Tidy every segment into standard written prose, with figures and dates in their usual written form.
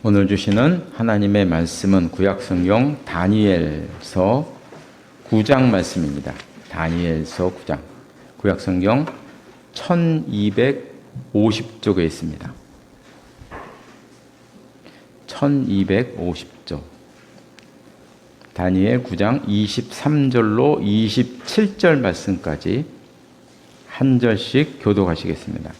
오늘 주시는 하나님의 말씀은 구약성경 다니엘서 9장 말씀입니다. 다니엘서 9장. 구약성경 1250쪽에 있습니다. 1250쪽. 다니엘 9장 23절로 27절 말씀까지 한 절씩 교독하시겠습니다.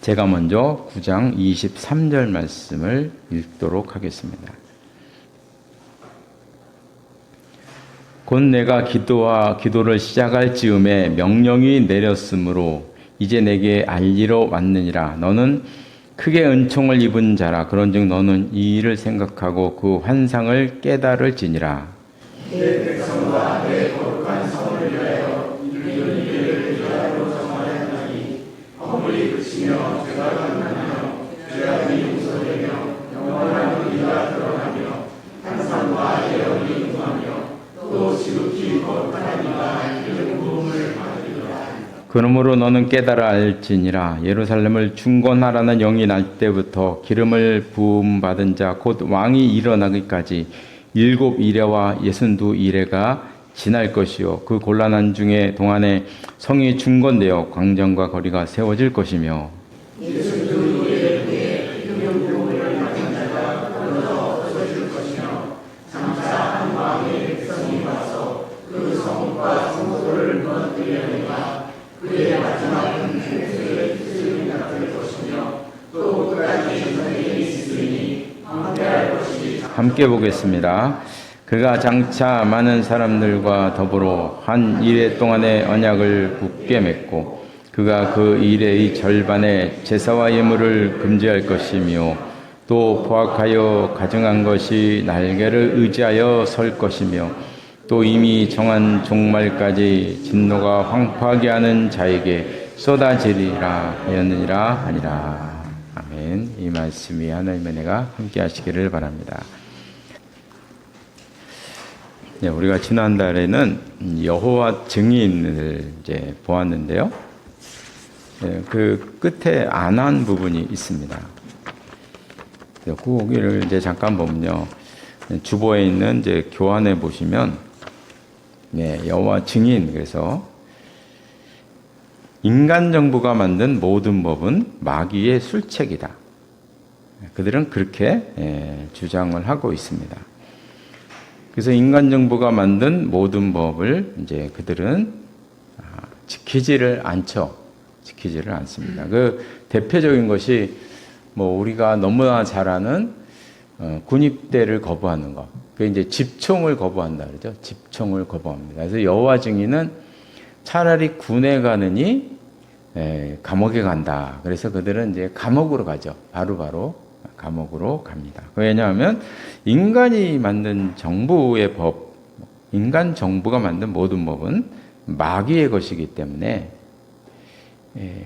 제가 먼저 9장 23절 말씀을 읽도록 하겠습니다. 곧 내가 기도를 시작할 즈음에 명령이 내렸으므로 이제 내게 알리러 왔느니라. 너는 크게 은총을 입은 자라. 그런즉 너는 이 일을 생각하고 그 환상을 깨달을지니라. 내 백성과 내 거룩한 성을 위하여 이런 일을 주야로 정하였나니 허물이 그치며 죄가 끝나며 죄악이 용서되며 영원한 의가 드러나며 환상과 예언이 임하며 또 지극히 거룩한 이가 이런 부음을 받으리라. 그러므로 너는 깨달아 알지니라. 예루살렘을 중건하라는 영이 날 때부터 기름을 부음받은 자 곧 왕이 일어나기까지 7 이레와 62 이레가 지날 것이요 그 곤란한 중에 동안에 성이 중건되어 광장과 거리가 세워질 것이며 함께 보겠습니다. 그가 장차 많은 사람들과 더불어 한 이레 동안의 언약을 굳게 맺고 그가 그 이레의 절반의 제사와 예물을 금지할 것이며 또 포악하여 가증한 것이 날개를 의지하여 설 것이며 또 이미 정한 종말까지 진노가 황폐하게 하는 자에게 쏟아지리라 하였느니라 하니라. 아멘. 이 말씀이 하나님의 은혜가 함께 하시기를 바랍니다. 네, 우리가 지난달에는 여호와 증인을 이제 보았는데요. 네, 그 끝에 안 한 부분이 있습니다. 거기를 이제 잠깐 보면요. 주보에 있는 이제 교환에 보시면, 네, 여호와 증인, 그래서 인간 정부가 만든 모든 법은 마귀의 술책이다. 그들은 그렇게 주장을 하고 있습니다. 그래서 인간 정부가 만든 모든 법을 이제 그들은 지키지를 않죠. 지키지를 않습니다. 그 대표적인 것이 뭐 우리가 너무나 잘 아는 군입대를 거부하는 것. 그 이제 집총을 거부한다 그러죠. 집총을 거부합니다. 그래서 여호와 증인은 차라리 군에 가느니 감옥에 간다. 그래서 그들은 이제 감옥으로 가죠. 바로 감옥으로 갑니다. 왜냐하면 인간이 만든 정부의 법, 인간 정부가 만든 모든 법은 마귀의 것이기 때문에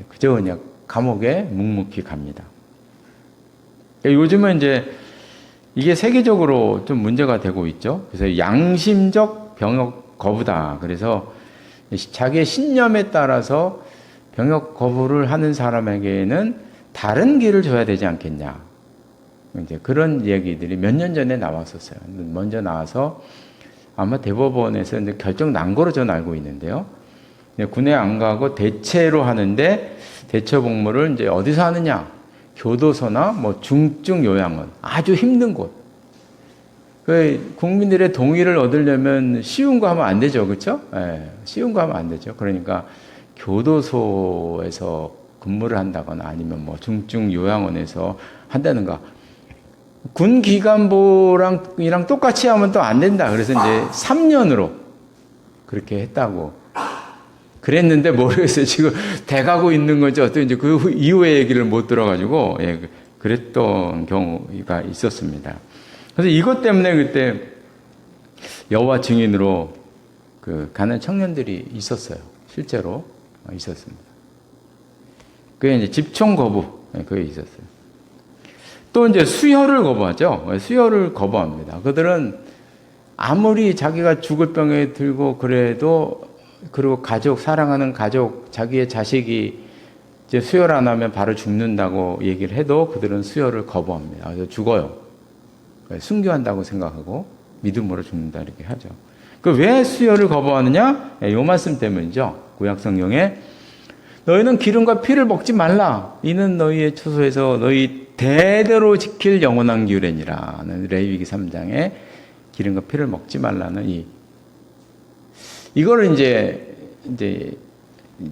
그저 그냥 감옥에 묵묵히 갑니다. 요즘은 이제 이게 세계적으로 좀 문제가 되고 있죠. 그래서 양심적 병역 거부다. 그래서 자기의 신념에 따라서 병역 거부를 하는 사람에게는 다른 길을 줘야 되지 않겠냐. 이제 그런 얘기들이 몇 년 전에 나왔었어요. 먼저 나와서 아마 대법원에서 이제 결정 난 거로 저는 알고 있는데요. 군에 안 가고 대체로 하는데 대체 복무를 이제 어디서 하느냐? 교도소나 뭐 중증 요양원, 아주 힘든 곳. 그 국민들의 동의를 얻으려면 쉬운 거 하면 안 되죠, 그렇죠? 쉬운 거 하면 안 되죠. 그러니까 교도소에서 근무를 한다거나 아니면 뭐 중증 요양원에서 한다는가. 군 기간부랑 똑같이 하면 또 안 된다. 그래서 이제 3년으로 그렇게 했다고 그랬는데 모르겠어요. 지금 돼가고 있는 거죠. 어떤 이제 그 이후의 얘기를 못 들어가지고 그랬던 경우가 있었습니다. 그래서 이것 때문에 그때 여호와 증인으로 가는 청년들이 있었어요. 실제로 있었습니다. 그게 이제 집총 거부 그게 있었어요. 또 이제 수혈을 거부하죠. 수혈을 거부합니다. 그들은 아무리 자기가 죽을 병에 들고 그래도 그리고 가족, 사랑하는 가족, 자기의 자식이 이제 수혈 안 하면 바로 죽는다고 얘기를 해도 그들은 수혈을 거부합니다. 그래서 죽어요. 순교한다고 생각하고 믿음으로 죽는다 이렇게 하죠. 그 왜 수혈을 거부하느냐? 이 말씀 때문이죠. 구약 성경에 너희는 기름과 피를 먹지 말라. 이는 너희의 처소에서 너희 대대로 지킬 영원한 규례니라. 레위기 3장에 기름과 피를 먹지 말라는 이거를 이제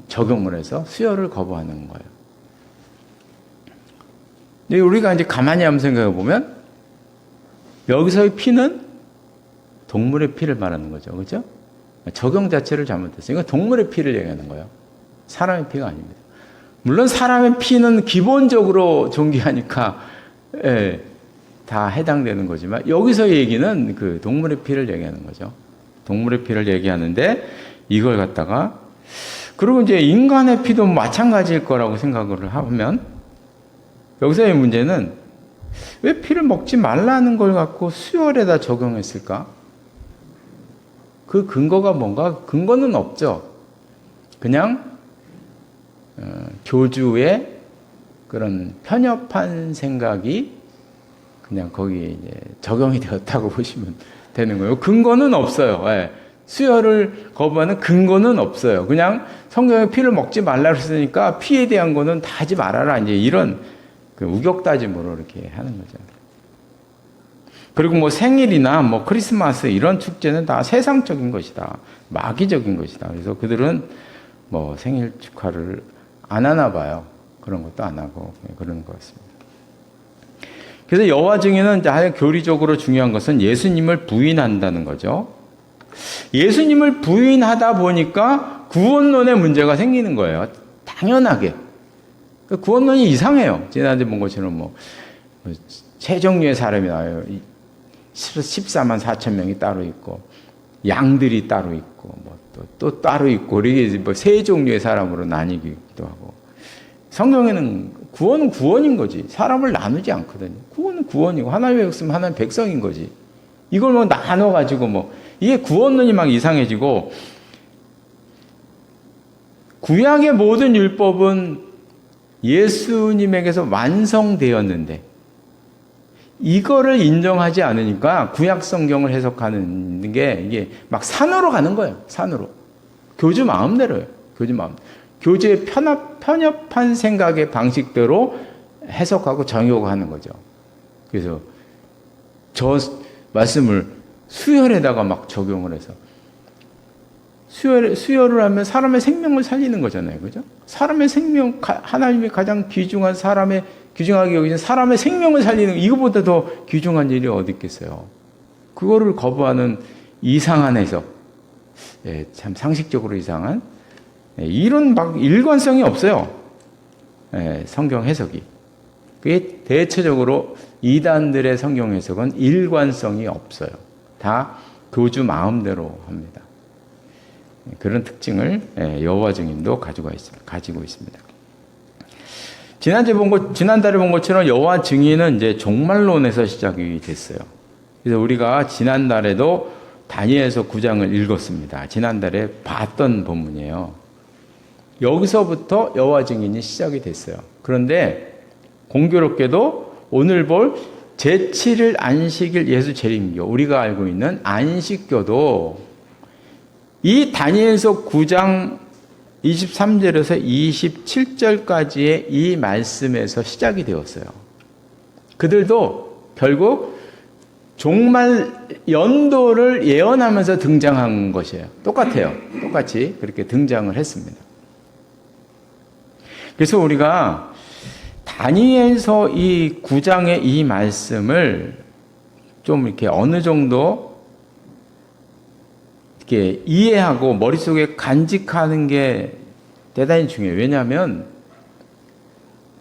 적용을 해서 수혈을 거부하는 거예요. 근데 우리가 이제 가만히 한번 생각해 보면 여기서의 피는 동물의 피를 말하는 거죠. 그렇죠? 적용 자체를 잘못했어요. 이건 동물의 피를 얘기하는 거예요. 사람의 피가 아닙니다. 물론 사람의 피는 기본적으로 존귀하니까 다 해당되는 거지만 여기서의 얘기는 그 동물의 피를 얘기하는 거죠. 동물의 피를 얘기하는데 이걸 갖다가 그리고 이제 인간의 피도 마찬가지일 거라고 생각을 하면 여기서의 문제는 왜 피를 먹지 말라는 걸 갖고 수혈에다 적용했을까? 그 근거가 뭔가? 근거는 없죠. 그냥 교주의 그런 편협한 생각이 그냥 거기에 이제 적용이 되었다고 보시면 되는 거예요. 근거는 없어요. 수혈을 거부하는 근거는 없어요. 그냥 성경에 피를 먹지 말라고 했으니까 피에 대한 거는 다 하지 말아라. 이제 이런 그 우격다짐으로 이렇게 하는 거죠. 그리고 뭐 생일이나 뭐 크리스마스 이런 축제는 다 세상적인 것이다. 마귀적인 것이다. 그래서 그들은 뭐 생일 축하를 안 하나 봐요. 그런 것도 안 하고 그런 것 같습니다. 그래서 여호와 증인은 가장 교리적으로 중요한 것은 예수님을 부인한다는 거죠. 예수님을 부인하다 보니까 구원론의 문제가 생기는 거예요. 당연하게. 구원론이 이상해요. 지난주에 본 것처럼 뭐 세 종류의 사람이 나와요. 14만 4천 명이 따로 있고 양들이 따로 있고 뭐 또 따로 있고 이게 뭐 세 종류의 사람으로 나뉘기도 하고 성경에는 구원은 구원인 거지 사람을 나누지 않거든요. 구원은 구원이고 하나님의 백성은 하나님의 백성인 거지. 이걸 뭐 나눠 가지고 뭐 이게 구원론이 막 이상해지고 구약의 모든 율법은 예수님에게서 완성되었는데 이거를 인정하지 않으니까 구약 성경을 해석하는 게 이게 막 산으로 가는 거예요. 산으로. 교주 마음대로예요. 교주 마음. 교주의 편협한 생각의 방식대로 해석하고 정욕하는 거죠. 그래서 저 말씀을 수혈에다가 막 적용을 해서 수혈을 하면 사람의 생명을 살리는 거잖아요. 그죠? 사람의 생명, 하나님이 가장 귀중한 귀중하게 여기는 사람의 생명을 살리는 이거보다 더 귀중한 일이 어디 있겠어요. 그거를 거부하는 이상한 해석, 참 상식적으로 이상한 이런 막 일관성이 없어요. 성경 해석이. 그게 대체적으로 이단들의 성경 해석은 일관성이 없어요. 다 교주 마음대로 합니다. 그런 특징을 여호와 증인도 가지고 있습니다. 지난달에 본 것처럼 여호와 증인은 이제 종말론에서 시작이 됐어요. 그래서 우리가 지난달에도 다니엘서 9장을 읽었습니다. 지난달에 봤던 본문이에요. 여기서부터 여호와 증인이 시작이 됐어요. 그런데 공교롭게도 오늘 볼 제7일 안식일 예수 재림교, 우리가 알고 있는 안식교도 이 다니엘서 9장 23절에서 27절까지의 이 말씀에서 시작이 되었어요. 그들도 결국 종말 연도를 예언하면서 등장한 것이에요. 똑같아요. 똑같이 그렇게 등장을 했습니다. 그래서 우리가 다니엘서 이 9장의 이 말씀을 좀 이렇게 어느 정도 이렇게 이해하고 머릿속에 간직하는 게 대단히 중요해요. 왜냐하면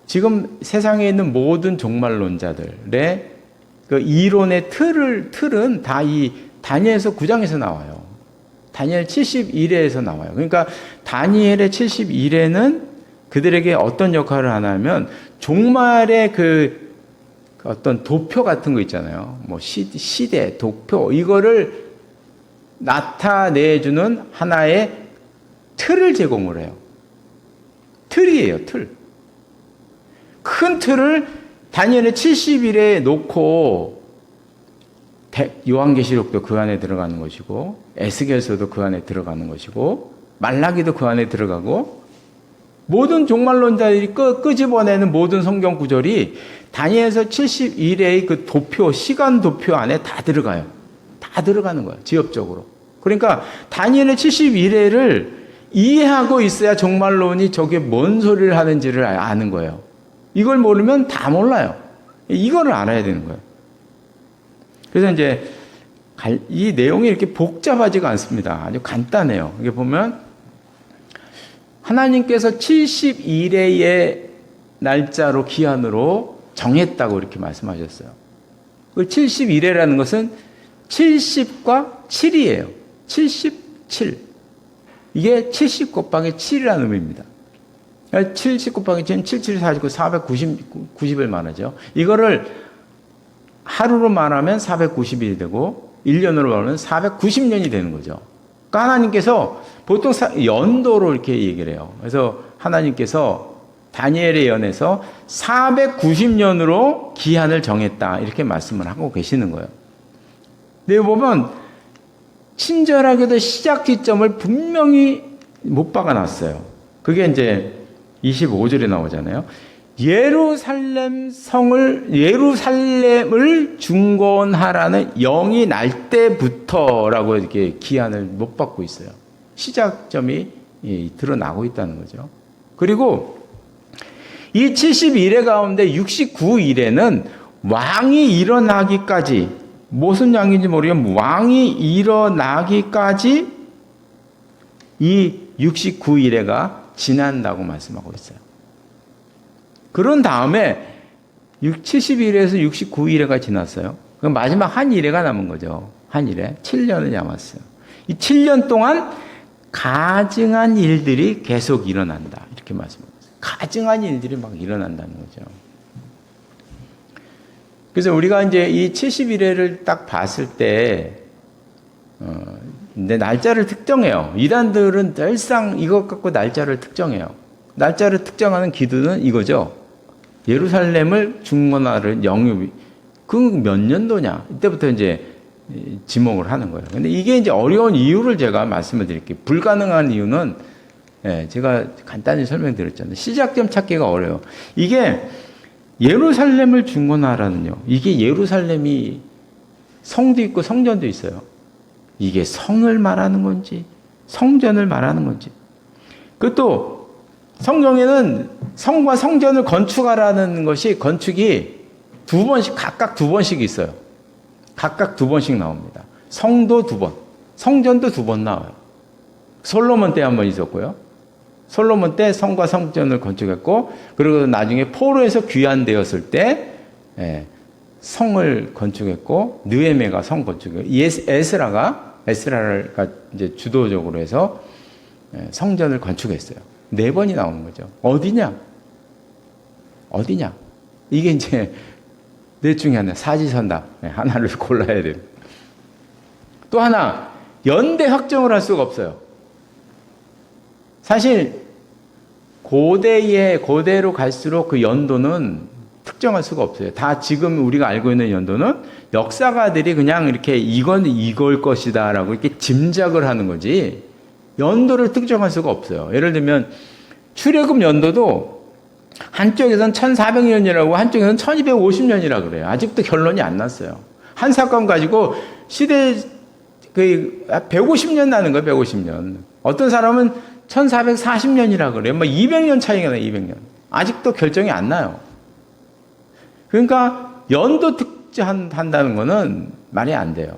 지금 세상에 있는 모든 종말론자들의 그 이론의 틀은 다 이 다니엘서 9장에서 나와요. 다니엘 71회에서 나와요. 그러니까 다니엘의 71회는 그들에게 어떤 역할을 하냐면 종말의 그 어떤 도표 같은 거 있잖아요. 뭐 시대, 도표 이거를 나타내주는 하나의 틀을 제공을 해요. 틀이에요, 틀. 큰 틀을 다니엘의 70일에 놓고 요한계시록도 그 안에 들어가는 것이고 에스겔서도 그 안에 들어가는 것이고 말라기도 그 안에 들어가고 모든 종말론자들이 끄집어내는 모든 성경 구절이 다니엘서 70일의 그 도표, 시간 도표 안에 다 들어가요. 다 들어가는 거예요. 지엽적으로. 그러니까 다니엘의 71회를 이해하고 있어야 종말론이 저게 뭔 소리를 하는지를 아는 거예요. 이걸 모르면 다 몰라요. 이거를 알아야 되는 거예요. 그래서 이제 이 내용이 이렇게 복잡하지가 않습니다. 아주 간단해요. 이게 보면 하나님께서 71회의 날짜로 기한으로 정했다고 이렇게 말씀하셨어요. 그 71회라는 것은 70과 7이에요. 77. 이게 70 곱하기 7이라는 의미입니다. 70 곱하기 7은 77, 49, 490을 말하죠. 이거를 하루로 말하면 490일이 되고 1년으로 말하면 490년이 되는 거죠. 그러니까 하나님께서 보통 연도로 이렇게 얘기를 해요. 그래서 하나님께서 다니엘의 연에서 490년으로 기한을 정했다 이렇게 말씀을 하고 계시는 거예요. 근데 보면 친절하게도 시작 지점을 분명히 못 박아놨어요. 그게 이제 25절에 나오잖아요. 예루살렘을 중건하라는 영이 날 때부터라고 이렇게 기한을 못 받고 있어요. 시작점이 드러나고 있다는 거죠. 그리고 이 71회 가운데 69일에는 왕이 일어나기까지, 무슨 왕인지 모르겠지만 왕이 일어나기까지 이 69일회가 지난다고 말씀하고 있어요. 그런 다음에 71회에서 69일회가 지났어요. 그럼 마지막 한 일회가 남은 거죠. 한 일회. 7년을 남았어요. 이 7년 동안 가증한 일들이 계속 일어난다. 이렇게 말씀하고 있어요. 가증한 일들이 막 일어난다는 거죠. 그래서 우리가 이제 이 71회를 딱 봤을 때, 근데 날짜를 특정해요. 이단들은 늘상 이것 갖고 날짜를 특정해요. 날짜를 특정하는 기준은 이거죠. 예루살렘을 중건하는 영유비. 그 몇 년도냐? 이때부터 이제 지목을 하는 거예요. 근데 이게 이제 어려운 이유를 제가 말씀을 드릴게요. 불가능한 이유는 제가 간단히 설명드렸잖아요. 시작점 찾기가 어려워요. 이게 예루살렘을 중건하라는요. 이게 예루살렘이 성도 있고 성전도 있어요. 이게 성을 말하는 건지 성전을 말하는 건지. 그것도 성경에는 성과 성전을 건축하라는 것이 건축이 각각 두 번씩 있어요. 각각 두 번씩 나옵니다. 성도 두 번, 성전도 두 번 나와요. 솔로몬 때 한 번 있었고요. 솔로몬 때 성과 성전을 건축했고, 그리고 나중에 포로에서 귀환되었을 때 성을 건축했고, 느헤미야가 성 건축했고, 에스라가 이제 주도적으로 해서 성전을 건축했어요. 4번이 나오는 거죠. 어디냐? 이게 이제 넷 중에 하나, 사지선답. 하나를 골라야 돼요. 또 하나, 연대 확정을 할 수가 없어요. 사실 고대로 갈수록 그 연도는 특정할 수가 없어요. 다 지금 우리가 알고 있는 연도는 역사가들이 그냥 이렇게 이건 이걸 것이다라고 이렇게 짐작을 하는 거지 연도를 특정할 수가 없어요. 예를 들면 출애굽 연도도 한쪽에서는 1400년이라고 한쪽에서는 1250년이라고 그래요. 아직도 결론이 안 났어요. 한 사건 가지고 시대 150년 나는 거예요. 150년. 어떤 사람은 1440년이라고 그래요. 200년 차이가 나요. 200년. 아직도 결정이 안 나요. 그러니까 연도 특정한다는 거는 말이 안 돼요.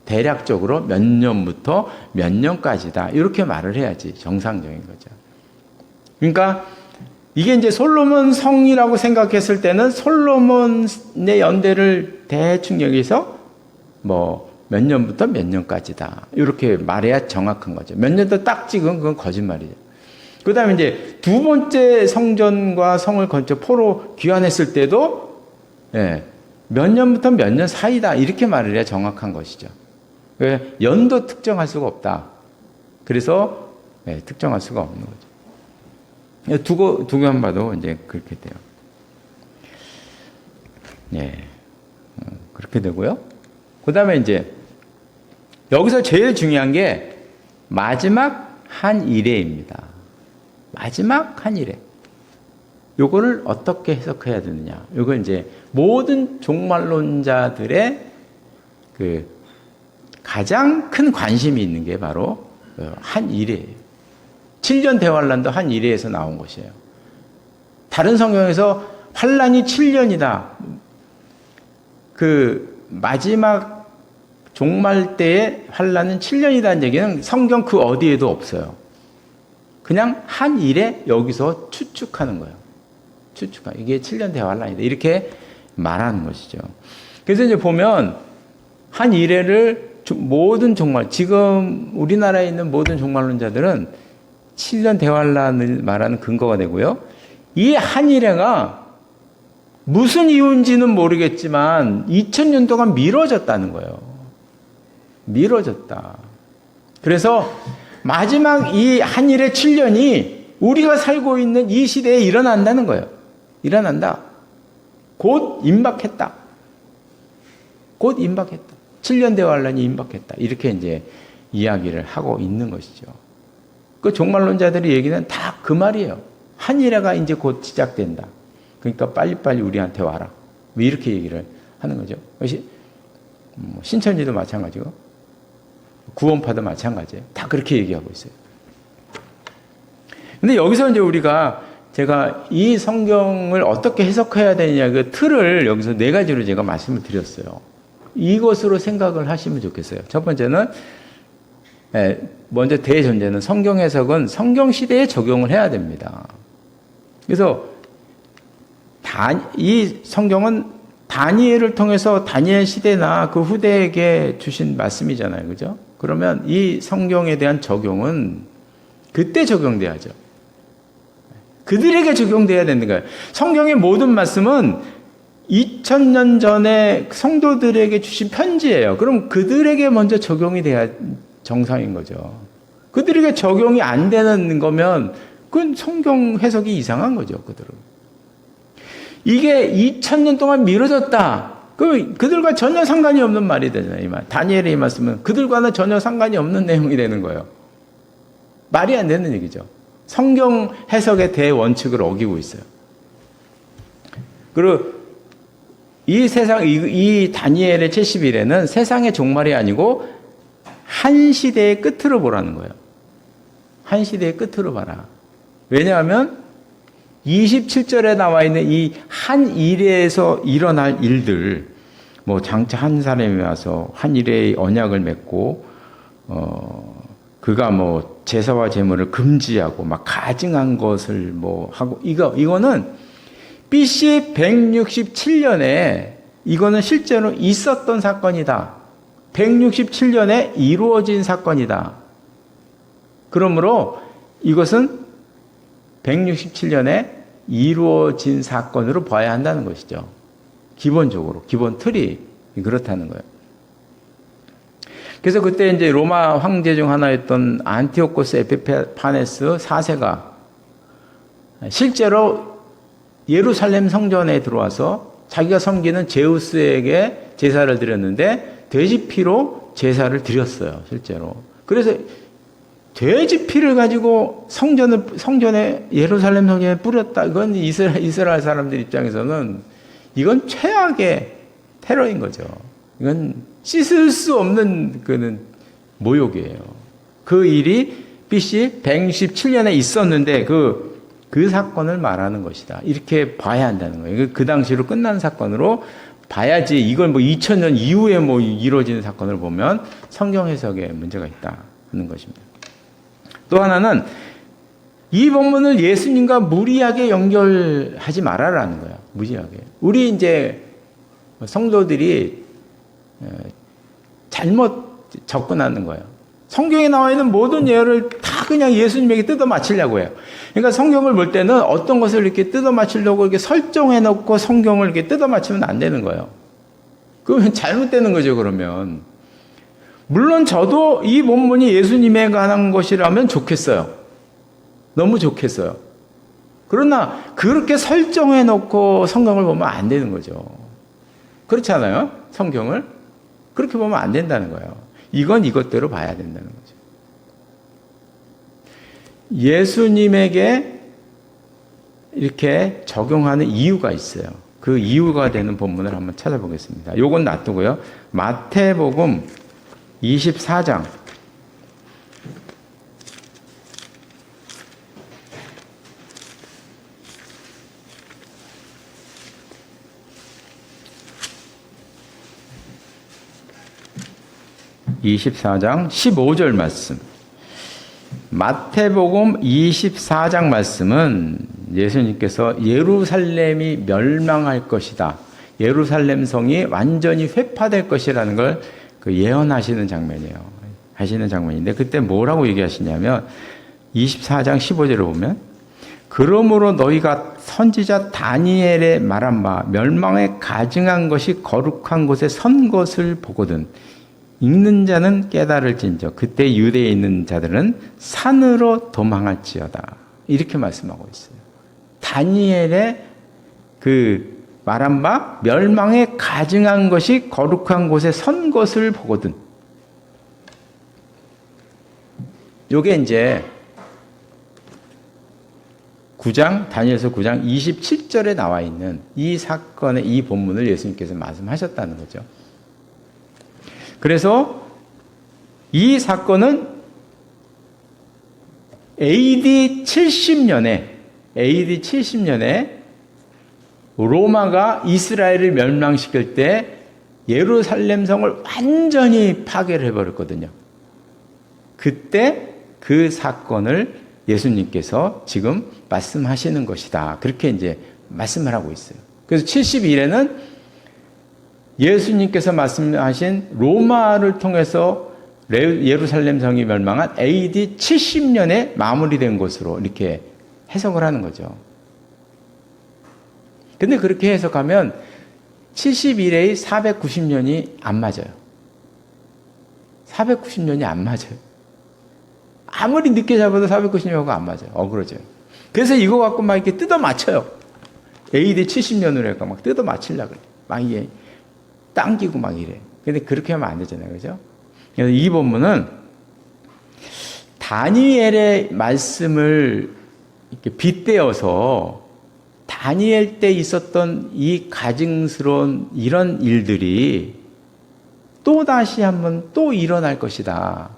대략적으로 몇 년부터 몇 년까지다. 이렇게 말을 해야지 정상적인 거죠. 그러니까 이게 이제 솔로몬 성이라고 생각했을 때는 솔로몬의 연대를 대충 여기서 몇 년부터 몇 년까지다. 이렇게 말해야 정확한 거죠. 몇 년도 딱 찍으면 그건 거짓말이죠. 그 다음에 이제 두 번째 성전과 성을 건축 포로 귀환했을 때도 몇 년부터 몇 년 사이다. 이렇게 말을 해야 정확한 것이죠. 연도 특정할 수가 없다. 그래서 특정할 수가 없는 거죠. 두고만 봐도 이제 그렇게 돼요. 예. 그렇게 되고요. 그 다음에 이제 여기서 제일 중요한 게 마지막 한 이레입니다. 마지막 한 이레. 요거를 어떻게 해석해야 되느냐. 요거 이제 모든 종말론자들의 그 가장 큰 관심이 있는 게 바로 한 이레예요. 7년 대환란도 한 이레에서 나온 것이에요. 다른 성경에서 환란이 7년이다. 그 마지막 종말 때의 환란은 7년이라는 얘기는 성경 그 어디에도 없어요. 그냥 한 일에 여기서 추측하는 거예요. 추측하는. 이게 7년 대환란이다. 이렇게 말하는 것이죠. 그래서 이제 보면 한 일회를 모든 종말, 지금 우리나라에 있는 모든 종말론자들은 7년 대환란을 말하는 근거가 되고요. 이 한 일회가 무슨 이유인지는 모르겠지만 2000년 동안 미뤄졌다는 거예요. 미뤄졌다. 그래서 마지막 이 한 일의 7년이 우리가 살고 있는 이 시대에 일어난다는 거예요. 일어난다. 곧 임박했다. 곧 임박했다. 7년 대환란이 임박했다. 이렇게 이제 이야기를 하고 있는 것이죠. 그 종말론자들의 얘기는 다 그 말이에요. 한 일회가 이제 곧 시작된다. 그러니까 빨리빨리 우리한테 와라. 뭐 이렇게 얘기를 하는 거죠. 신천지도 마찬가지고 구원파도 마찬가지예요. 다 그렇게 얘기하고 있어요. 근데 여기서 이제 제가 이 성경을 어떻게 해석해야 되느냐 그 틀을 여기서 4가지로 제가 말씀을 드렸어요. 이것으로 생각을 하시면 좋겠어요. 첫 번째는 먼저 대전제는 성경 해석은 성경 시대에 적용을 해야 됩니다. 그래서 이 성경은 다니엘을 통해서 다니엘 시대나 그 후대에게 주신 말씀이잖아요. 그죠? 그러면 이 성경에 대한 적용은 그때 적용돼야죠. 그들에게 적용돼야 되는 거예요. 성경의 모든 말씀은 2000년 전에 성도들에게 주신 편지예요. 그럼 그들에게 먼저 적용이 돼야 정상인 거죠. 그들에게 적용이 안 되는 거면 그건 성경 해석이 이상한 거죠. 그들은. 이게 2000년 동안 미뤄졌다. 그들과 전혀 상관이 없는 말이 되잖아요. 이 말. 다니엘의 이 말씀은 그들과는 전혀 상관이 없는 내용이 되는 거예요. 말이 안 되는 얘기죠. 성경 해석의 대원칙을 어기고 있어요. 그리고 이 다니엘의 70일에는 세상의 종말이 아니고 한 시대의 끝으로 보라는 거예요. 한 시대의 끝으로 봐라. 왜냐하면 27절에 나와 있는 이 한 일에서 일어날 일들, 뭐 장차 한 사람이 와서 한 일의 언약을 맺고, 그가 뭐 제사와 제물을 금지하고 막 가증한 것을 뭐 하고, 이거는 BC 167년에 이거는 실제로 있었던 사건이다. 167년에 이루어진 사건이다. 그러므로 이것은 167년에 이루어진 사건으로 봐야 한다는 것이죠. 기본적으로, 기본 틀이 그렇다는 거예요. 그래서 그때 이제 로마 황제 중 하나였던 안티오코스 에피파네스 4세가 실제로 예루살렘 성전에 들어와서 자기가 섬기는 제우스에게 제사를 드렸는데 돼지 피로 제사를 드렸어요, 실제로. 그래서 돼지 피를 가지고 성전에 예루살렘 성전에 뿌렸다. 이건 이스라엘 사람들 입장에서는 이건 최악의 테러인 거죠. 이건 씻을 수 없는 그는 모욕이에요. 그 일이 BC 167년에 있었는데 그 사건을 말하는 것이다. 이렇게 봐야 한다는 거예요. 그 당시로 끝난 사건으로 봐야지 이걸 뭐 2000년 이후에 뭐 이루어지는 사건을 보면 성경 해석에 문제가 있다 하는 것입니다. 또 하나는 이 본문을 예수님과 무리하게 연결하지 말아라는 거야. 무리하게. 우리 이제 성도들이 잘못 접근하는 거예요. 성경에 나와 있는 모든 예언을 다 그냥 예수님에게 뜯어 맞추려고 해요. 그러니까 성경을 볼 때는 어떤 것을 이렇게 뜯어 맞추려고 이렇게 설정해 놓고 성경을 이렇게 뜯어 맞추면 안 되는 거예요. 그러면 잘못되는 거죠, 그러면. 물론 저도 이 본문이 예수님에 관한 것이라면 좋겠어요. 너무 좋겠어요. 그러나 그렇게 설정해 놓고 성경을 보면 안 되는 거죠. 그렇지 않아요? 성경을? 그렇게 보면 안 된다는 거예요. 이건 이것대로 봐야 된다는 거죠. 예수님에게 이렇게 적용하는 이유가 있어요. 그 이유가 되는 본문을 한번 찾아보겠습니다. 요건 놔두고요. 마태복음 24장 24장 15절 말씀. 마태복음 24장 말씀은 예수님께서 예루살렘이 멸망할 것이다. 예루살렘 성이 완전히 회파될 것이라는 걸 예언하시는 장면이에요. 하시는 장면인데 그때 뭐라고 얘기하시냐면 24장 15절을 보면 그러므로 너희가 선지자 다니엘의 말한 바 멸망에 가증한 것이 거룩한 곳에 선 것을 보거든 읽는 자는 깨달을진저 그때 유대에 있는 자들은 산으로 도망할지어다. 이렇게 말씀하고 있어요. 다니엘의 그 말한 바 멸망에 가증한 것이 거룩한 곳에 선 것을 보거든. 요게 이제 9장 다니엘서 9장 27절에 나와 있는 이 사건의 이 본문을 예수님께서 말씀하셨다는 거죠. 그래서 이 사건은 AD 70년에 로마가 이스라엘을 멸망시킬 때 예루살렘 성을 완전히 파괴를 해버렸거든요. 그때 그 사건을 예수님께서 지금 말씀하시는 것이다. 그렇게 이제 말씀을 하고 있어요. 그래서 71에는 예수님께서 말씀하신 로마를 통해서 예루살렘 성이 멸망한 AD 70년에 마무리된 것으로 이렇게 해석을 하는 거죠. 근데 그렇게 해석하면 71의 490년이 안 맞아요. 490년이 안 맞아요. 아무리 늦게 잡아도 490년하고 안 맞아요. 어그러져요. 그래서 이거 갖고 막 이렇게 뜯어 맞춰요. AD 70년으로 해서 막 뜯어 맞추려고 그래. 막 이게 당기고 막 이래. 근데 그렇게 하면 안 되잖아요. 그죠? 그래서 이 본문은 다니엘의 말씀을 이렇게 빗대어서 다니엘 때 있었던 이 가증스러운 이런 일들이 또 다시 한번 또 일어날 것이다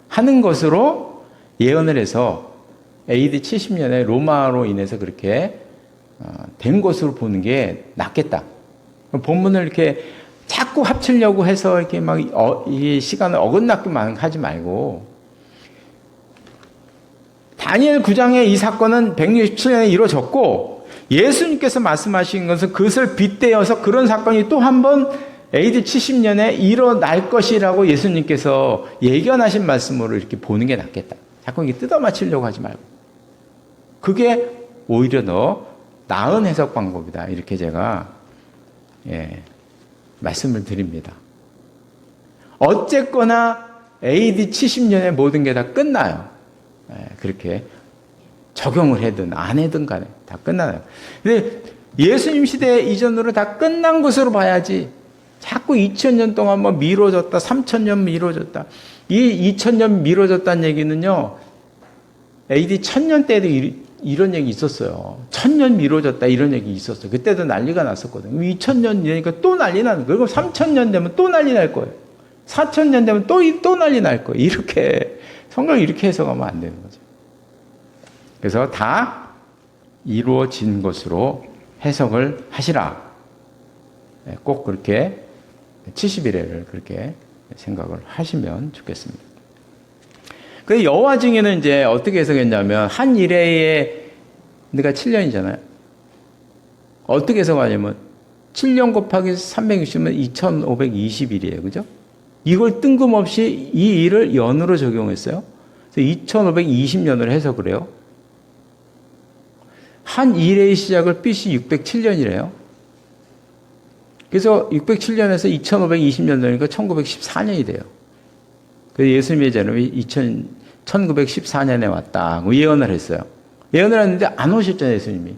하는 것으로 예언을 해서 AD 70년에 로마로 인해서 그렇게 된 것으로 보는 게 낫겠다. 본문을 이렇게 자꾸 합치려고 해서 이렇게 막 이 시간을 어긋나게만 하지 말고 다니엘 9장의 이 사건은 167년에 이루어졌고 예수님께서 말씀하신 것은 그것을 빗대어서 그런 사건이 또 한 번 AD 70년에 일어날 것이라고 예수님께서 예견하신 말씀으로 이렇게 보는 게 낫겠다. 자꾸 이게 뜯어 맞추려고 하지 말고. 그게 오히려 더 나은 해석 방법이다. 이렇게 제가 말씀을 드립니다. 어쨌거나 AD 70년에 모든 게 다 끝나요. 그렇게 적용을 해든 안 해든 간에 다 끝나요. 근데 예수님 시대 이전으로 다 끝난 것으로 봐야지 자꾸 2000년 동안 뭐 미뤄졌다, 3000년 미뤄졌다. 이 2000년 미뤄졌다는 얘기는요, AD 1000년 때도 이런 얘기 있었어요. 1000년 미뤄졌다 이런 얘기 있었어요. 그때도 난리가 났었거든요. 2000년 되니까 또 난리 나는 거예요. 그리고 3000년 되면 또 난리 날 거예요. 4000년 되면 또 난리 날 거예요. 이렇게 성경을 이렇게 해석하면 안 되는 거죠. 그래서 다 이루어진 것으로 해석을 하시라. 꼭 그렇게 70일에를 그렇게 생각을 하시면 좋겠습니다. 그 여호와 증인은 이제 어떻게 해석했냐면 한 일회에 내가 7년이잖아요. 어떻게 해석하냐면 7년 곱하기 360은 2520일이에요. 그죠? 이걸 뜬금없이 이 일을 연으로 적용했어요. 그래서 2520년으로 해석을 해요. 한 일의 시작을 BC 607년이래요. 그래서 607년에서 2520년 되니까 1914년이 돼요. 그래서 예수님의 재림이 1914년에 왔다고 예언을 했어요. 예언을 했는데 안 오셨잖아요, 예수님이.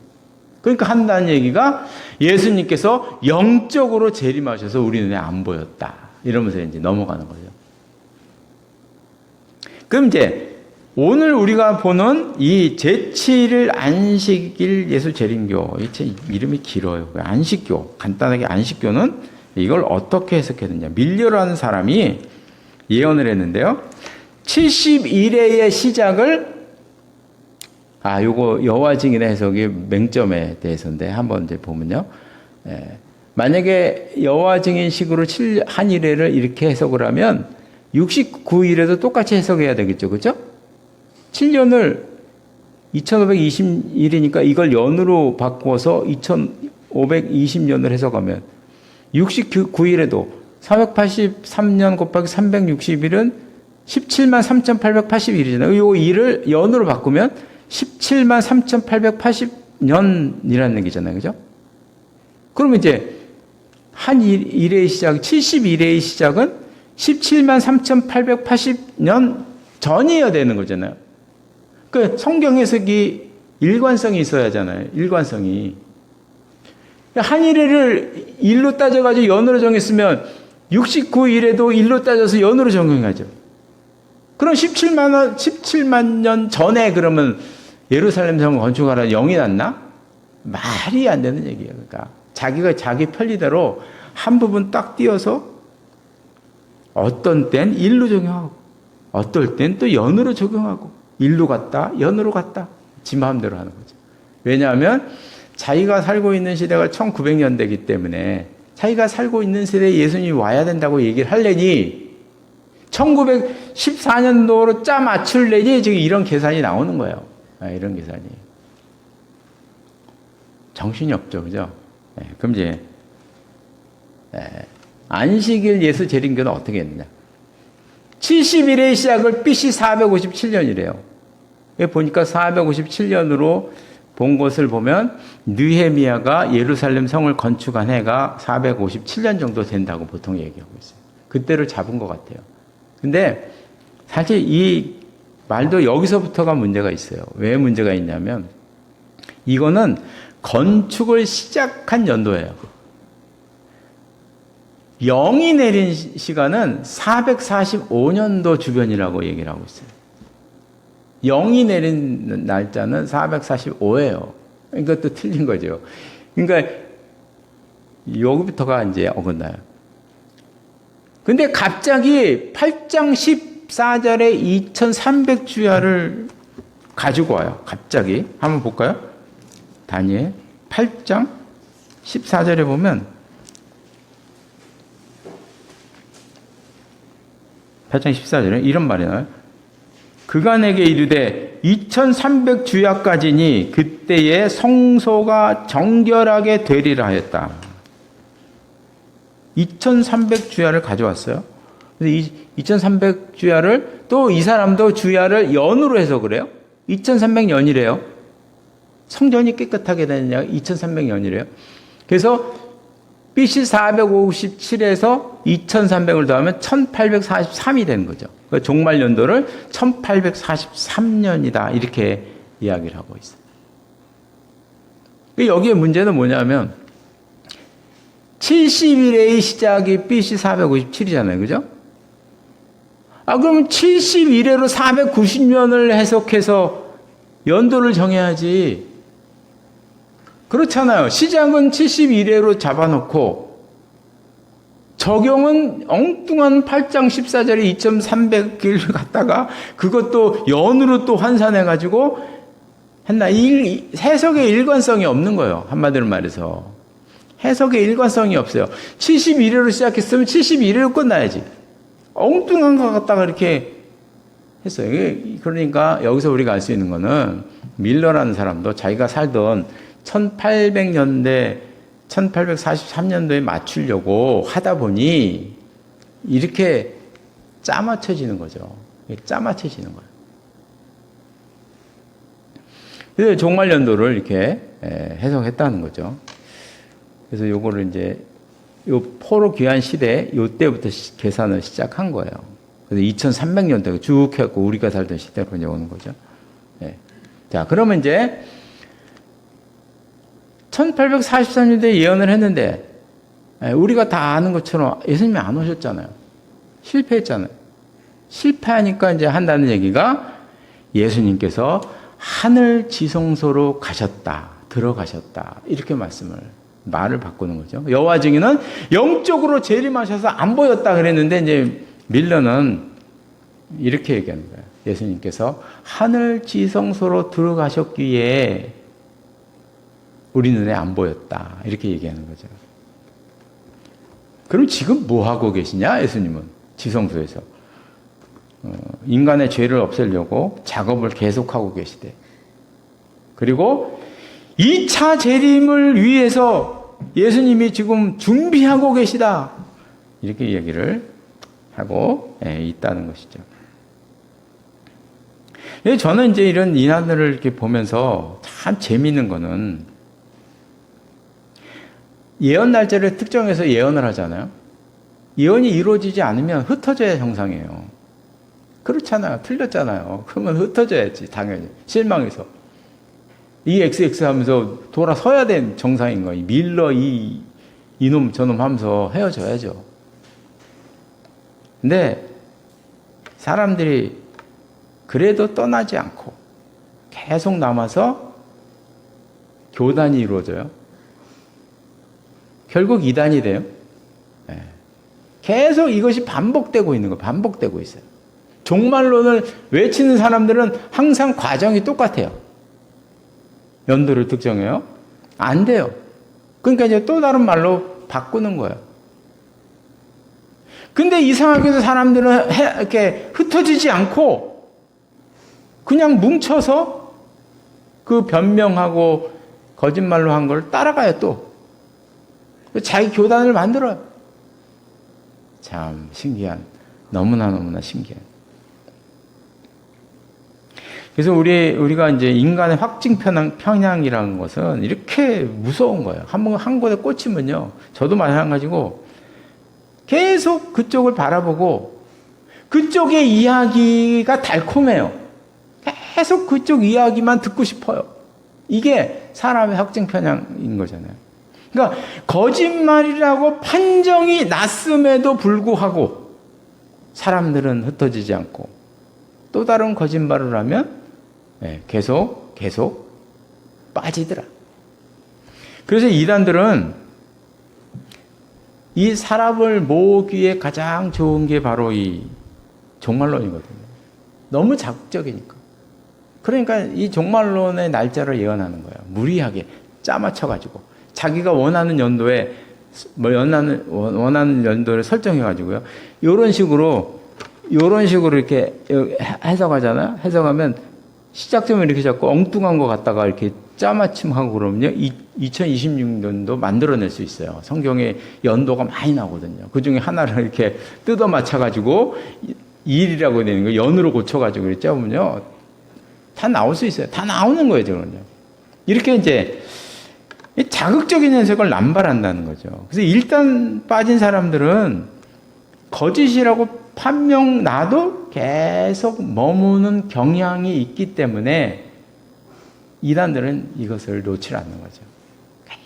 그러니까 한다는 얘기가 예수님께서 영적으로 재림하셔서 우리 눈에 안 보였다. 이러면서 이제 넘어가는 거죠. 그럼 이제 오늘 우리가 보는 이 제7일 안식일 예수 재림교, 이름이 길어요. 안식교, 간단하게 안식교는 이걸 어떻게 해석했느냐. 밀려라는 사람이 예언을 했는데요. 70일의 시작을 요거 여호와 증인의 해석이 맹점에 대해서인데 한번 이제 보면요. 만약에 여호와 증인식으로 한 일회를 이렇게 해석을 하면 69일에도 똑같이 해석해야 되겠죠. 그죠? 7년을 2520일이니까 이걸 연으로 바꿔서 2520년을 해석하면 69일에도 483년 곱하기 360일은 17만 3,880일이잖아요. 요 일을 연으로 바꾸면 17만 3,880년이라는 얘기잖아요. 그죠? 그러면 이제 한 일의 시작, 71회의 시작은 17만 3,880년 전이어야 되는 거잖아요. 그 성경 해석이 일관성이 있어야 하잖아요. 일관성이. 한 일회를 일로 따져가지고 연으로 정했으면 69일에도 일로 따져서 연으로 정해야죠. 그럼 17만 년 전에 그러면 예루살렘 성을 건축하라는 영이 났나? 말이 안 되는 얘기예요. 그러니까 자기가 자기 편리대로 한 부분 딱 띄어서 어떤 땐 일로 적용하고 어떨 땐 또 연으로 적용하고 일로 갔다 연으로 갔다 지 마음대로 하는 거죠. 왜냐하면 자기가 살고 있는 시대가 1900년대이기 때문에 자기가 살고 있는 세대에 예수님이 와야 된다고 얘기를 하려니 1914년도로 짜 맞출래니 지금 이런 계산이 나오는 거예요. 이런 계산이. 정신이 없죠. 그죠? 그럼 이제 안식일 예수 재림교는 어떻게 했느냐. 70일의 시작을 BC 457년이래요. 보니까 457년으로 본 것을 보면 느헤미야가 예루살렘 성을 건축한 해가 457년 정도 된다고 보통 얘기하고 있어요. 그때를 잡은 것 같아요. 근데 사실 이 말도 여기서부터가 문제가 있어요. 왜 문제가 있냐면 이거는 건축을 시작한 연도예요. 영이 내린 시간은 445년도 주변이라고 얘기를 하고 있어요. 영이 내린 날짜는 445예요. 이것도 틀린 거죠. 그러니까 여기부터가 이제 어긋나요. 근데 갑자기 8장 14절에 2300주야를 가지고 와요. 갑자기. 한번 볼까요? 다니엘 8장 14절에 보면 8장 14절에 이런 말이 나와요. 그가 내게 이르되 2300주야까지니 그때에 성소가 정결하게 되리라 하였다. 2300주야를 가져왔어요. 근데 2300주야를 또 이 사람도 주야를 연으로 해석을 해요. 2300년이래요. 성전이 깨끗하게 되느냐 2300년이래요. 그래서 BC 457에서 2300을 더하면 1843이 되는 거죠. 그러니까 종말 연도를 1843년이다 이렇게 이야기를 하고 있어요. 여기에 문제는 뭐냐면 70일의 시작이 BC 457이잖아요. 그죠? 그러면 71회로 490년을 해석해서 연도를 정해야지. 그렇잖아요. 시작은 71회로 잡아놓고 적용은 엉뚱한 8장 14절에 2300일 갖다가 그것도 연으로 또 환산해가지고 했나. 해석의 일관성이 없는 거예요. 한마디로 말해서. 해석의 일관성이 없어요. 71회로 시작했으면 71회로 끝나야지. 엉뚱한 거 갖다가 이렇게 했어요. 그러니까 여기서 우리가 알 수 있는 거는 밀러라는 사람도 자기가 살던 1800년대, 1843년도에 맞추려고 하다 보니 이렇게 짜맞춰지는 거죠. 짜맞춰지는 거예요. 그래서 종말연도를 이렇게 해석했다는 거죠. 그래서 요거를 이제 요 포로 귀환 시대 요때부터 계산을 시작한 거예요. 그래서 2300년대 쭉 해갖고 우리가 살던 시대로 이제 오는 거죠. 자, 그러면 이제 1843년도에 예언을 했는데 우리가 다 아는 것처럼 예수님이 안 오셨잖아요. 실패했잖아요. 실패하니까 이제 한다는 얘기가 예수님께서 하늘 지성소로 가셨다, 들어가셨다, 이렇게 말을 바꾸는 거죠. 여호와 증인은 영적으로 재림하셔서 안 보였다 그랬는데 이제 밀러는 이렇게 얘기하는 거예요. 예수님께서 하늘 지성소로 들어가셨기에 우리 눈에 안 보였다, 이렇게 얘기하는 거죠. 그럼 지금 뭐 하고 계시냐? 예수님은 지성소에서 인간의 죄를 없애려고 작업을 계속하고 계시대. 그리고 2차 재림을 위해서 예수님이 지금 준비하고 계시다, 이렇게 얘기를 하고 있다는 것이죠. 저는 이제 이런 인하들을 이렇게 보면서 참 재미있는 거는 예언 날짜를 특정해서 예언을 하잖아요. 예언이 이루어지지 않으면 흩어져야 정상이에요. 그렇잖아요. 틀렸잖아요. 그러면 흩어져야지, 당연히. 실망해서. 이 XX 하면서 돌아서야 된 정상인 거예요. 밀러 이놈 저놈 하면서 헤어져야죠. 근데 사람들이 그래도 떠나지 않고 계속 남아서 교단이 이루어져요. 결국 이단이 돼요. 계속 이것이 반복되고 있는 거예요. 반복되고 있어요. 종말론을 외치는 사람들은 항상 과정이 똑같아요. 연도를 특정해요. 안 돼요. 그러니까 이제 또 다른 말로 바꾸는 거예요. 근데 이상하게도 사람들은 이렇게 흩어지지 않고 그냥 뭉쳐서 그 변명하고 거짓말로 한 걸 따라가요, 또. 자기 교단을 만들어요. 참 신기한, 너무나 신기한. 그래서 우리가 이제 인간의 확증 편향이라는 것은 이렇게 무서운 거예요. 한 곳에 꽂히면요. 저도 마찬가지고 계속 그쪽을 바라보고 그쪽의 이야기가 달콤해요. 계속 그쪽 이야기만 듣고 싶어요. 이게 사람의 확증 편향인 거잖아요. 그러니까 거짓말이라고 판정이 났음에도 불구하고 사람들은 흩어지지 않고 또 다른 거짓말을 하면 계속 빠지더라. 그래서 이단들은 이 사람을 모으기에 가장 좋은 게 바로 이 종말론이거든요. 너무 자극적이니까. 그러니까 이 종말론의 날짜를 예언하는 거예요. 무리하게 짜맞춰가지고 자기가 원하는 연도에 원하는 연도를 설정해가지고요. 이런 식으로 이렇게 해석하잖아요. 해석하면 시작점을 이렇게 잡고 엉뚱한 거 갖다가 이렇게 짜맞춤하고 그러면요, 2026년도 만들어낼 수 있어요. 성경에 연도가 많이 나오거든요. 그 중에 하나를 이렇게 뜯어 맞춰가지고 일이라고 되는 거 연으로 고쳐가지고 이렇게 짜보면요, 다 나올 수 있어요. 다 나오는 거예요, 저는요. 이렇게 이제 자극적인 해석을 남발한다는 거죠. 그래서 일단 빠진 사람들은 거짓이라고 판명 나도 계속 머무는 경향이 있기 때문에 이단들은 이것을 놓지 않는 거죠.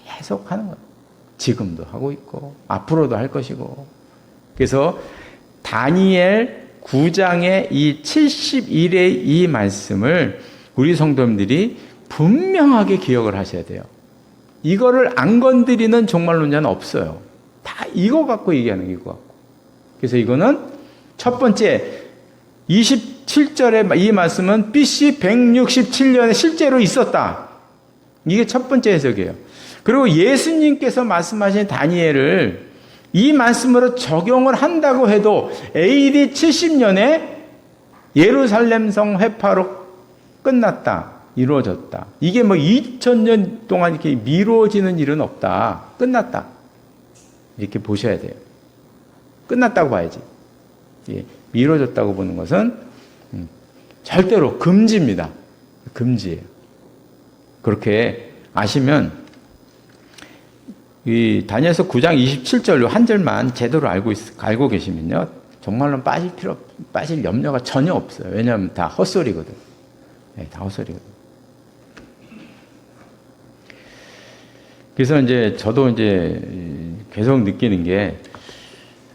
계속 하는 거예요. 지금도 하고 있고 앞으로도 할 것이고. 그래서 다니엘 9장의 이 71의 이 말씀을 우리 성도님들이 분명하게 기억을 하셔야 돼요. 이거를 안 건드리는 종말론자는 없어요. 다 이거 갖고 얘기하는 이거 갖고. 그래서 이거는 첫 번째 27절의 이 말씀은 BC 167년에 실제로 있었다. 이게 첫 번째 해석이에요. 그리고 예수님께서 말씀하신 다니엘을 이 말씀으로 적용을 한다고 해도 AD 70년에 예루살렘 성 회파로 끝났다. 이루어졌다. 이게 뭐 2000년 동안 이렇게 미뤄지는 일은 없다. 끝났다. 이렇게 보셔야 돼요. 끝났다고 봐야지. 예, 미뤄졌다고 보는 것은 절대로 금지입니다. 금지예요. 그렇게 아시면 이 다니엘서 9장 27절 한 절만 제대로 알고 계시면요, 정말로 빠질 염려가 전혀 없어요. 왜냐하면 다 헛소리거든. 네, 다 헛소리거든. 그래서 이제 저도 이제 계속 느끼는 게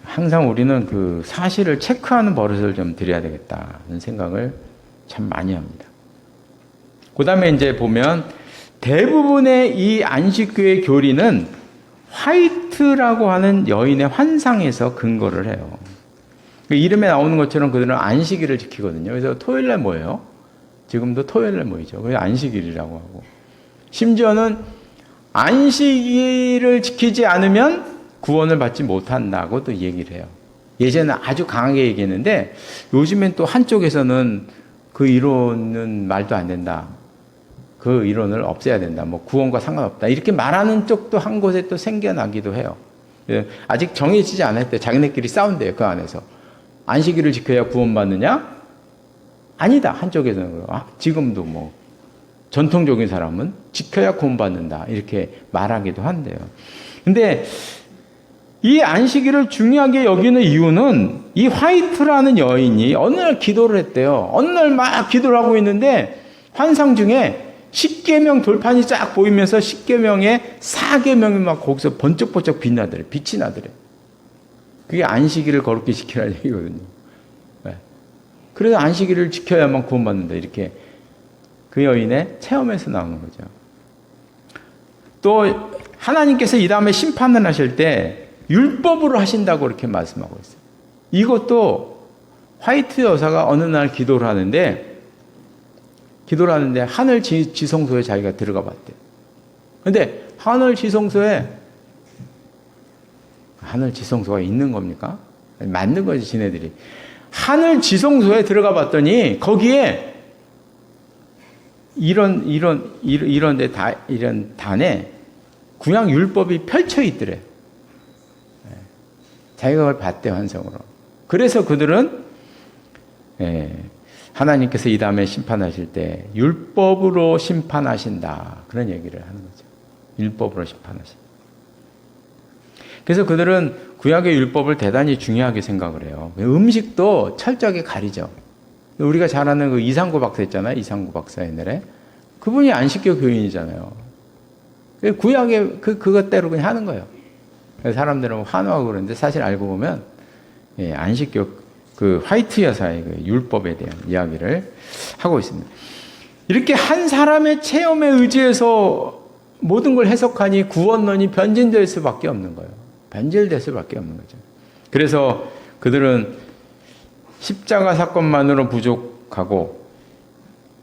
항상 우리는 그 사실을 체크하는 버릇을 좀 들여야 되겠다는 생각을 참 많이 합니다. 그 다음에 이제 보면 대부분의 이 안식교의 교리는 화이트라고 하는 여인의 환상에서 근거를 해요. 그 이름에 나오는 것처럼 그들은 안식일을 지키거든요. 그래서 토요일날 뭐예요? 지금도 토요일날 모이죠. 그래서 안식일이라고 하고. 심지어는 안식일을 지키지 않으면 구원을 받지 못한다고 또 얘기를 해요. 예전에는 아주 강하게 얘기했는데 요즘엔 또 한쪽에서는 그 이론은 말도 안 된다. 그 이론을 없애야 된다. 뭐 구원과 상관없다. 이렇게 말하는 쪽도 한 곳에 또 생겨나기도 해요. 아직 정해지지 않을 때 자기네끼리 싸운대요. 그 안에서. 안식일을 지켜야 구원받느냐? 아니다. 한쪽에서는. 지금도 뭐 전통적인 사람은 지켜야 구원받는다. 이렇게 말하기도 한대요. 근데 이 안식일을 중요하게 여기는 이유는 이 화이트라는 여인이 어느 날 기도를 했대요. 어느 날 막 기도를 하고 있는데 환상 중에 10계명 돌판이 쫙 보이면서 10계명에 4계명이 막 거기서 번쩍번쩍 빛나더래. 빛이 나더래. 그게 안식일을 거룩히 지키라는 얘기거든요. 네. 그래서 안식일을 지켜야만 구원받는다. 이렇게 그 여인의 체험에서 나오는 거죠. 또 하나님께서 이 다음에 심판을 하실 때 율법으로 하신다고 이렇게 말씀하고 있어요. 이것도 화이트 여사가 어느 날 기도를 하는데 하늘 지성소에 자기가 들어가 봤대요. 근데 하늘 지성소가 있는 겁니까? 만든 거지, 지네들이. 하늘 지성소에 들어가 봤더니 거기에 이런 단에 구약 율법이 펼쳐 있더래. 자기가 그걸 봤대, 환상으로. 그래서 그들은 하나님께서 이 다음에 심판하실 때 율법으로 심판하신다. 그런 얘기를 하는 거죠. 율법으로 심판하신다. 그래서 그들은 구약의 율법을 대단히 중요하게 생각을 해요. 음식도 철저하게 가리죠. 우리가 잘 아는 그 이상구 박사 있잖아요. 이상구 박사 옛날에. 그분이 안식교 교인이잖아요. 구약의 그것대로 그냥 하는 거예요. 사람들은 환호하고 그러는데 사실 알고 보면 안식교 그 화이트 여사의 그 율법에 대한 이야기를 하고 있습니다. 이렇게 한 사람의 체험에 의지해서 모든 걸 해석하니 구원론이 변질될 수밖에 없는 거예요. 변질될 수밖에 없는 거죠. 그래서 그들은 십자가 사건만으로 부족하고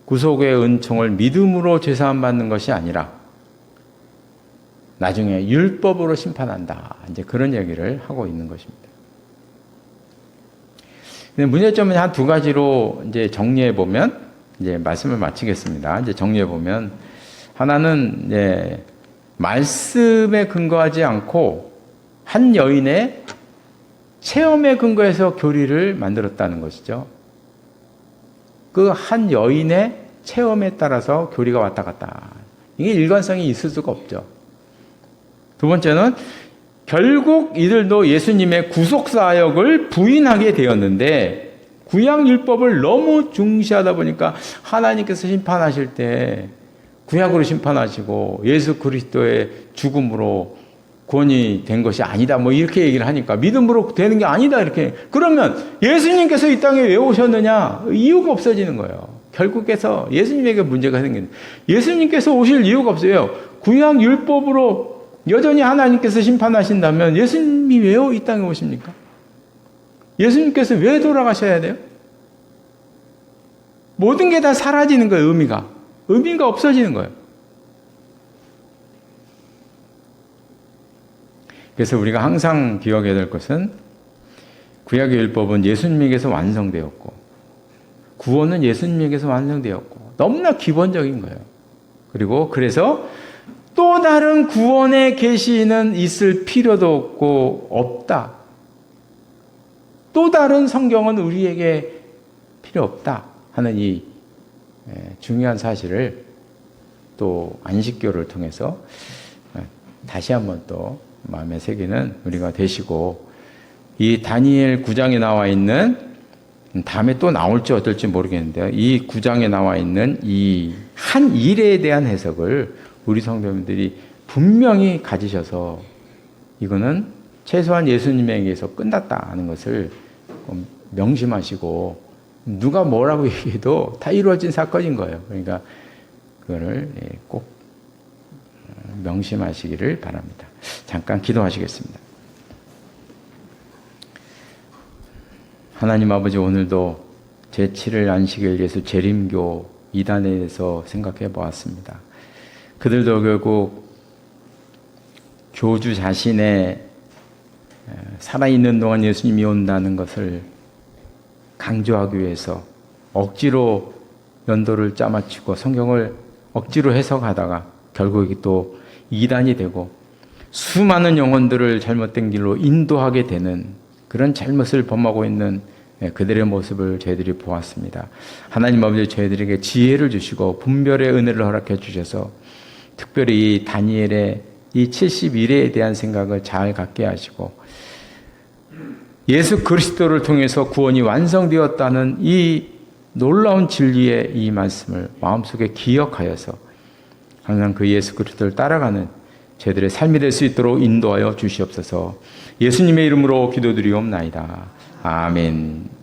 구속의 은총을 믿음으로 죄사함 받는 것이 아니라 나중에 율법으로 심판한다. 이제 그런 얘기를 하고 있는 것입니다. 근데 문제점은 한 두 가지로 이제 정리해 보면 이제 말씀을 마치겠습니다. 이제 정리해 보면 하나는 이제 말씀에 근거하지 않고 한 여인의 체험에 근거해서 교리를 만들었다는 것이죠. 그 한 여인의 체험에 따라서 교리가 왔다 갔다. 이게 일관성이 있을 수가 없죠. 두 번째는 결국 이들도 예수님의 구속사역을 부인하게 되었는데 구약율법을 너무 중시하다 보니까 하나님께서 심판하실 때 구약으로 심판하시고 예수 그리스도의 죽음으로 구원이 된 것이 아니다. 뭐 이렇게 얘기를 하니까 믿음으로 되는 게 아니다. 이렇게. 그러면 예수님께서 이 땅에 왜 오셨느냐? 이유가 없어지는 거예요. 결국에서 예수님에게 문제가 생기는. 예수님께서 오실 이유가 없어요. 구약율법으로 여전히 하나님께서 심판하신다면 예수님이 왜요? 이 땅에 오십니까? 예수님께서 왜 돌아가셔야 돼요? 모든 게 다 사라지는 거예요, 의미가. 의미가 없어지는 거예요. 그래서 우리가 항상 기억해야 될 것은 구약의 율법은 예수님에게서 완성되었고 구원은 예수님에게서 완성되었고 너무나 기본적인 거예요. 그리고 그래서 또 다른 구원의 계시는 있을 필요도 없다. 또 다른 성경은 우리에게 필요 없다 하는 이 중요한 사실을 또 안식교를 통해서 다시 한번 또 마음에 새기는 우리가 되시고 이 다니엘 9장에 나와 있는 다음에 또 나올지 어떨지 모르겠는데요. 이 9장에 나와 있는 이 한 일에 대한 해석을 우리 성도님들이 분명히 가지셔서 이거는 최소한 예수님에게서 끝났다 하는 것을 명심하시고 누가 뭐라고 얘기해도 다 이루어진 사건인 거예요. 그러니까 그거를 꼭 명심하시기를 바랍니다. 잠깐 기도하시겠습니다. 하나님 아버지, 오늘도 제7일 안식일 예수 재림교 이단에 대해서 생각해 보았습니다. 그들도 결국 교주 자신의 살아있는 동안 예수님이 온다는 것을 강조하기 위해서 억지로 연도를 짜맞추고 성경을 억지로 해석하다가 결국 이게 또 이단이 되고 수많은 영혼들을 잘못된 길로 인도하게 되는 그런 잘못을 범하고 있는 그들의 모습을 저희들이 보았습니다. 하나님 아버지, 저희들에게 지혜를 주시고 분별의 은혜를 허락해 주셔서 특별히 이 다니엘의 이 71회에 대한 생각을 잘 갖게 하시고 예수 그리스도를 통해서 구원이 완성되었다는 이 놀라운 진리의 이 말씀을 마음속에 기억하여서 항상 그 예수 그리스도를 따라가는 저희들의 삶이 될 수 있도록 인도하여 주시옵소서. 예수님의 이름으로 기도드리옵나이다. 아멘.